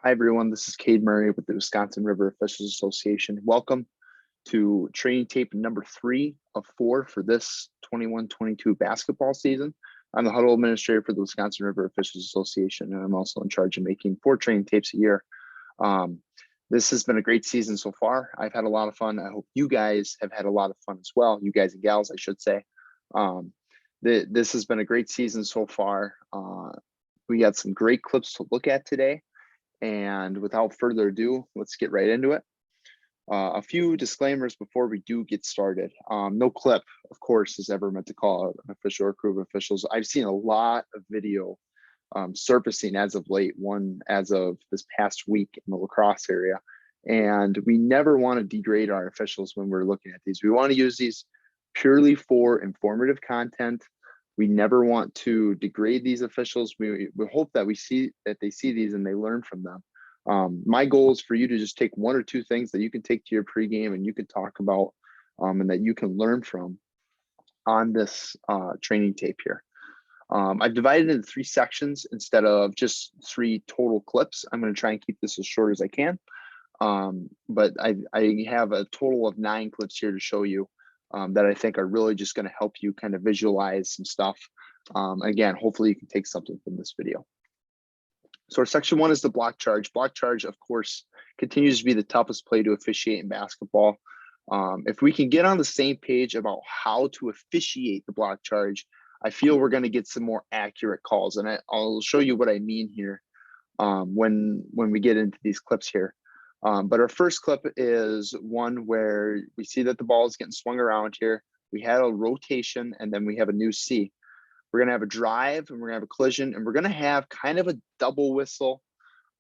Hi, everyone. This is Cade Murray with the Wisconsin River Officials Association. Welcome to training tape number 3 of 4 for this 21-22 basketball season. I'm the huddle administrator for the Wisconsin River Officials Association, and I'm also in charge of making 4 training tapes a year. This has been a great season so far. I've had a lot of fun. I hope you guys have had a lot of fun as well. You guys and gals, I should say. This has been a great season so far. We got some great clips to look at today. And without further ado, let's get right into it. A few disclaimers before we do get started. No clip, of course, is ever meant to call out an official or crew of officials. I've seen a lot of video surfacing as of late, one as of this past week in the La Crosse area. And we never want to degrade our officials when we're looking at these. We want to use these purely for informative content. We never want to degrade these officials. We hope that they see these and they learn from them. My goal is for you to just take 1 or 2 things that you can take to your pregame and you can talk about and that you can learn from on this training tape here. I've divided it into 3 sections instead of just 3 total clips. I'm going to try and keep this as short as I can. But I have a total of 9 clips here to show you that I think are really just going to help you kind of visualize some stuff. Again, hopefully you can take something from this video. So our section 1 is the block charge. Block charge, of course, continues to be the toughest play to officiate in basketball. If we can get on the same page about how to officiate the block charge, I feel we're going to get some more accurate calls. And I'll show you what I mean here when we get into these clips here. But our first clip is one where we see that the ball is getting swung around here. We had a rotation and then we have a new C. We're going to have a drive and we're going to have a collision and we're going to have kind of a double whistle.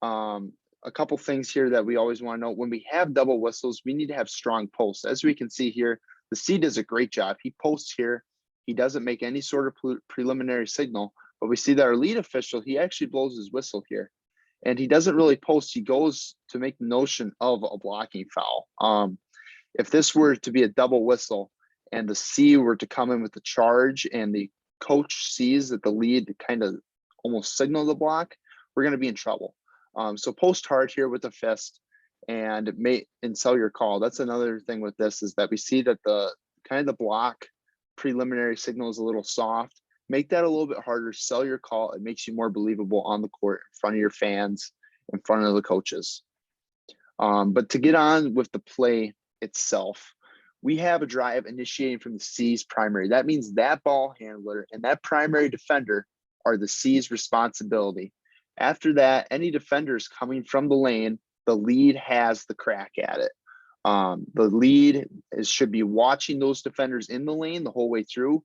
A couple things here that we always want to know. When we have double whistles, we need to have strong posts. As we can see here, the C does a great job. He posts here. He doesn't make any sort of preliminary signal, but we see that our lead official, he actually blows his whistle here. And he doesn't really post. He goes to make the notion of a blocking foul. If this were to be a double whistle and the C were to come in with the charge and the coach sees that the lead kind of almost signal the block, we're going to be in trouble. So post hard here with the fist and sell your call. That's another thing with this is that we see that the kind of the block preliminary signal is a little soft. Make that a little bit harder, sell your call. It makes you more believable on the court, in front of your fans, in front of the coaches. But to get on with the play itself, we have a drive initiating from the C's primary. That means that ball handler and that primary defender are the C's responsibility. After that, any defenders coming from the lane, the lead has the crack at it. The lead should be watching those defenders in the lane the whole way through.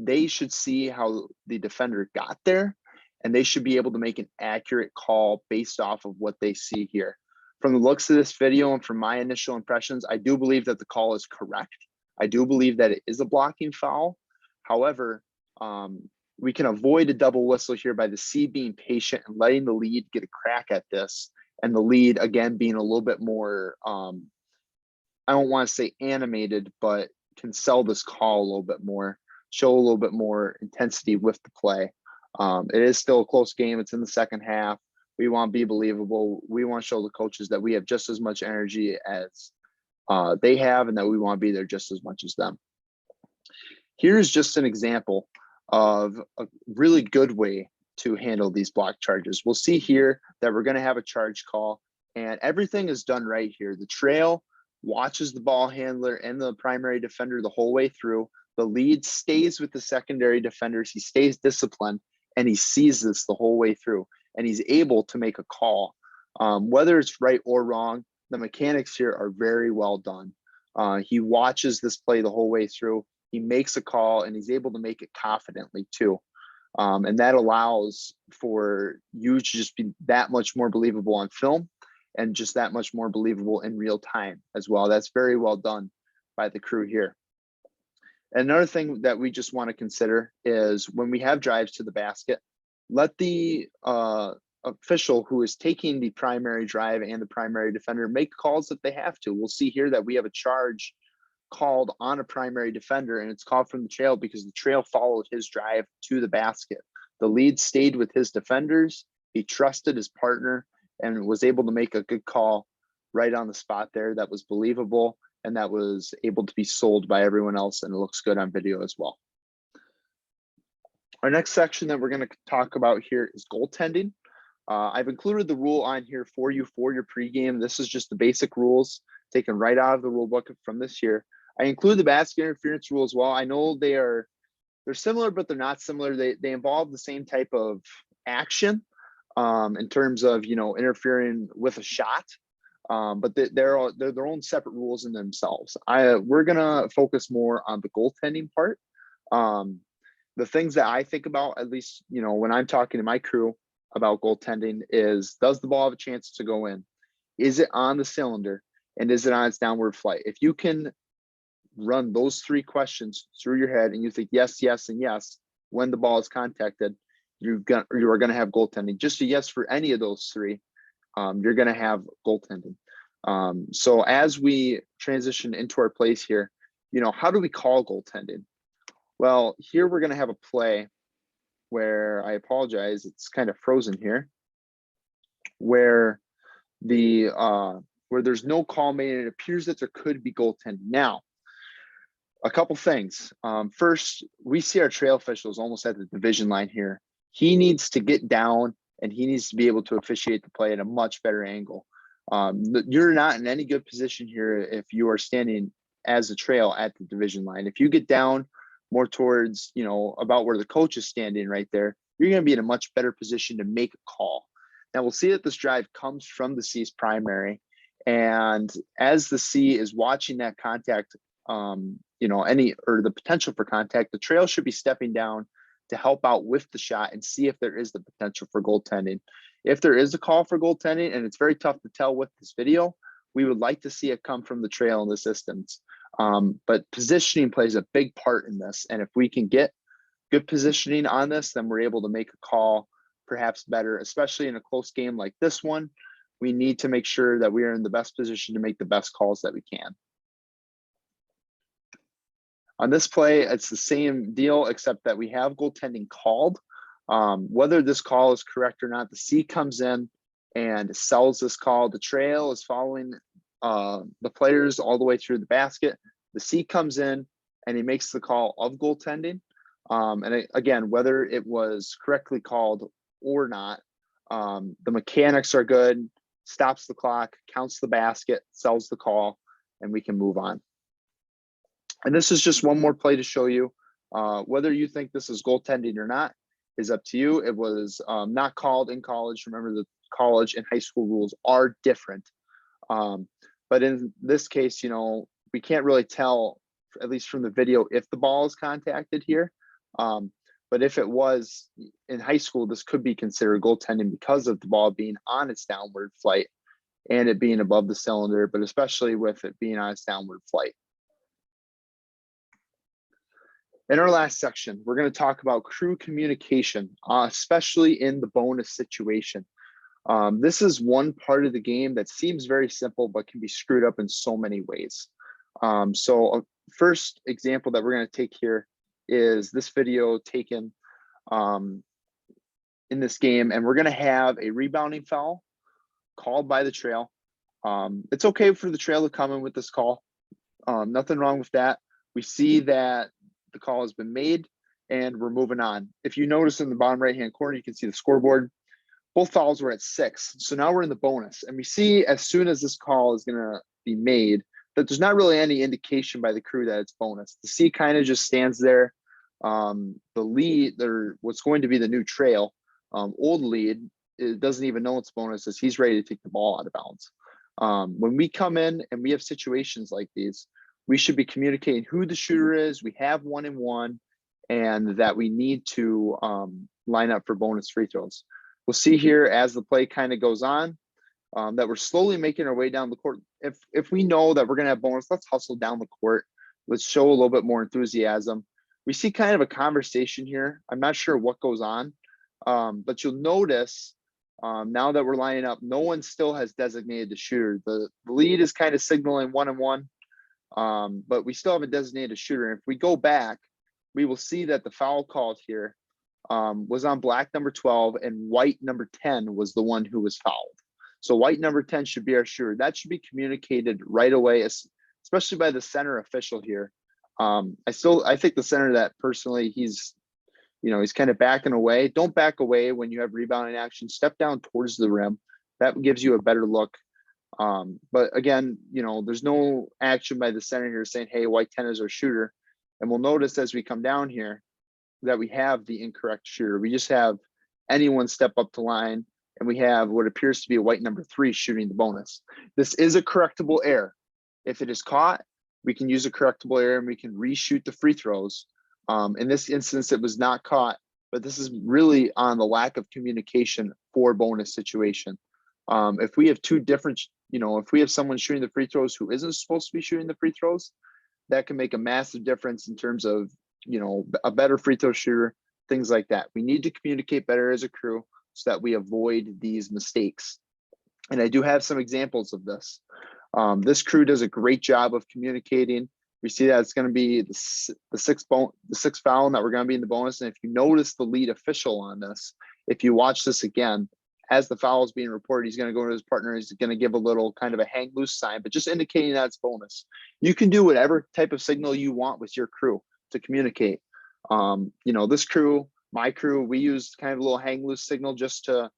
They should see how the defender got there, and they should be able to make an accurate call based off of what they see here. From the looks of this video and from my initial impressions, I do believe that the call is correct. I do believe that it is a blocking foul. However, we can avoid a double whistle here by the C being patient and letting the lead get a crack at this, and the lead, again, being a little bit more, I don't want to say animated, but can sell this call a little bit more. Show a little bit more intensity with the play. It is still a close game. It's in the second half. We want to be believable. We want to show the coaches that we have just as much energy as they have and that we want to be there just as much as them. Here's just an example of a really good way to handle these block charges. We'll see here that we're going to have a charge call and everything is done right here. The trail watches the ball handler and the primary defender the whole way through. The lead stays with the secondary defenders. He stays disciplined and he sees this the whole way through and he's able to make a call. Whether it's right or wrong, the mechanics here are very well done. He watches this play the whole way through. He makes a call and he's able to make it confidently too. And that allows for you to just be that much more believable on film and just that much more believable in real time as well. That's very well done by the crew here. Another thing that we just want to consider is when we have drives to the basket, let the official who is taking the primary drive and the primary defender make calls if they have to. We'll see here that we have a charge called on a primary defender and it's called from the trail because the trail followed his drive to the basket. The lead stayed with his defenders. He trusted his partner and was able to make a good call right on the spot there that was believable and that was able to be sold by everyone else, and it looks good on video as well. Our next section that we're going to talk about here is goaltending. I've included the rule on here for you for your pregame. This is just the basic rules taken right out of the rule book from this year. I include the basket interference rule as well. I know they're similar, but they're not similar. They involve the same type of action in terms of, you know, interfering with a shot, but they're their own separate rules in themselves. We're gonna focus more on the goaltending part. The things that I think about, at least, you know, when I'm talking to my crew about goaltending, is, does the ball have a chance to go in? Is it on the cylinder? And is it on its downward flight? If you can run those three questions through your head and you think yes, yes, and yes, when the ball is contacted, you are going to have goaltending. Just a yes for any of those three, you're going to have goaltending. So as we transition into our plays here, you know, how do we call goaltending? Well, here we're going to have a play where, I apologize, it's kind of frozen here, where where there's no call made, and it appears that there could be goaltending. Now, a couple things. First, we see our trail officials almost at the division line here. He needs to get down and he needs to be able to officiate the play at a much better angle. You're not in any good position here if you are standing as a trail at the division line. If you get down more towards, you know, about where the coach is standing right there, you're going to be in a much better position to make a call. Now we'll see that this drive comes from the C's primary, and as the C is watching that contact, you know, the potential for contact, the trail should be stepping down to help out with the shot and see if there is the potential for goaltending. If there is a call for goaltending, and it's very tough to tell with this video, we would like to see it come from the trail in this instance. But positioning plays a big part in this. And if we can get good positioning on this, then we're able to make a call perhaps better, especially in a close game like this one. We need to make sure that we are in the best position to make the best calls that we can. On this play, it's the same deal, except that we have goaltending called. Whether this call is correct or not, the C comes in and sells this call. The trail is following the players all the way through the basket. The C comes in and he makes the call of goaltending. Again, whether it was correctly called or not, the mechanics are good, stops the clock, counts the basket, sells the call, and we can move on. And this is just one more play to show you. Whether you think this is goaltending or not is up to you. It was not called in college. Remember, the college and high school rules are different. But in this case, you know, we can't really tell, at least from the video, if the ball is contacted here. But if it was in high school, this could be considered goaltending because of the ball being on its downward flight and it being above the cylinder, but especially with it being on its downward flight. In our last section, we're going to talk about crew communication, especially in the bonus situation. This is one part of the game that seems very simple, but can be screwed up in so many ways. So first example that we're going to take here is this video taken in this game, and we're going to have a rebounding foul called by the trail. It's okay for the trail to come in with this call. Nothing wrong with that. We see that the call has been made and we're moving on. If you notice in the bottom right-hand corner, you can see the scoreboard. Both fouls were at 6. So now we're in the bonus, and we see as soon as this call is going to be made that there's not really any indication by the crew that it's bonus. The C kind of just stands there. The lead, what's going to be the new trail, old lead, it doesn't even know it's bonus as he's ready to take the ball out of bounds. When we come in and we have situations like these, we should be communicating who the shooter is. We have 1-and-1, and that we need to line up for bonus free throws. We'll see here as the play kind of goes on that we're slowly making our way down the court. If we know that we're going to have bonus, let's hustle down the court. Let's show a little bit more enthusiasm. We see kind of a conversation here. I'm not sure what goes on, but you'll notice now that we're lining up, no one still has designated the shooter. The lead is kind of signaling 1-and-1. But we still have a designated shooter. And if we go back, we will see that the foul called here was on black number 12, and white number 10 was the one who was fouled. So white number 10 should be our shooter. That should be communicated right away, especially by the center official here. I think the center that personally he's kind of backing away. Don't back away when you have rebounding action. Step down towards the rim. That gives you a better look. But again, there's no action by the center here saying, hey, white 10 is our shooter. And we'll notice as we come down here that we have the incorrect shooter. We just have anyone step up to line, and we have what appears to be a white number 3 shooting the bonus. This is a correctable error. If it is caught, we can use a correctable error and we can reshoot the free throws. In this instance, it was not caught, but this is really on the lack of communication for bonus situation. If we have two different, if we have someone shooting the free throws who isn't supposed to be shooting the free throws, that can make a massive difference in terms of, a better free throw shooter, things like that. We need to communicate better as a crew so that we avoid these mistakes. And I do have some examples of this. This crew does a great job of communicating. We see that it's going to be the sixth foul that we're going to be in the bonus. And if you notice the lead official on this, if you watch this again, as the foul is being reported, he's going to go to his partner. He's going to give a little kind of a hang loose sign, but just indicating that it's bonus. You can do whatever type of signal you want with your crew to communicate. This crew, my crew, we use kind of a little hang loose signal just to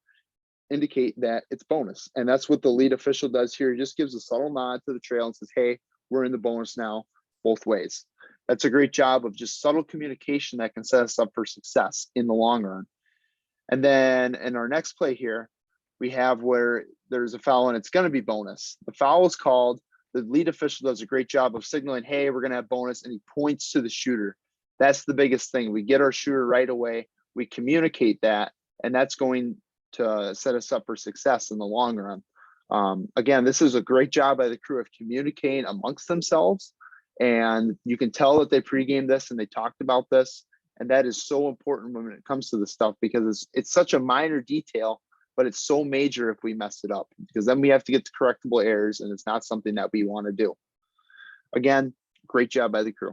indicate that it's bonus. And that's what the lead official does here. He just gives a subtle nod to the trail and says, hey, we're in the bonus now, both ways. That's a great job of just subtle communication that can set us up for success in the long run. And then in our next play here, we have where there's a foul and it's going to be bonus. The foul is called. The lead official does a great job of signaling, hey, we're going to have bonus, and he points to the shooter. That's the biggest thing. We get our shooter right away. We communicate that, and that's going to set us up for success in the long run. Again, this is a great job by the crew of communicating amongst themselves, and you can tell that they pregame this and they talked about this, and that is so important when it comes to this stuff because it's such a minor detail, but it's so major if we mess it up, because then we have to get to correctable errors, and it's not something that we want to do. Again, great job by the crew.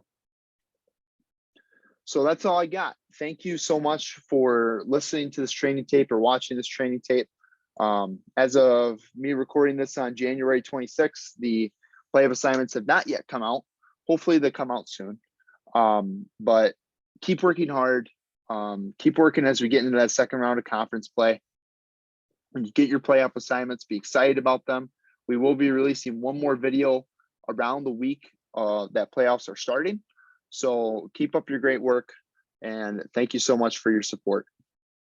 So that's all I got. Thank you so much for listening to this training tape or watching this training tape. As of me recording this on January 26th, the play of assignments have not yet come out. Hopefully they come out soon. But keep working hard. Keep working as we get into that second round of conference play. When you get your playoff assignments, be excited about them. We will be releasing one more video around the week that playoffs are starting. So keep up your great work, and thank you so much for your support.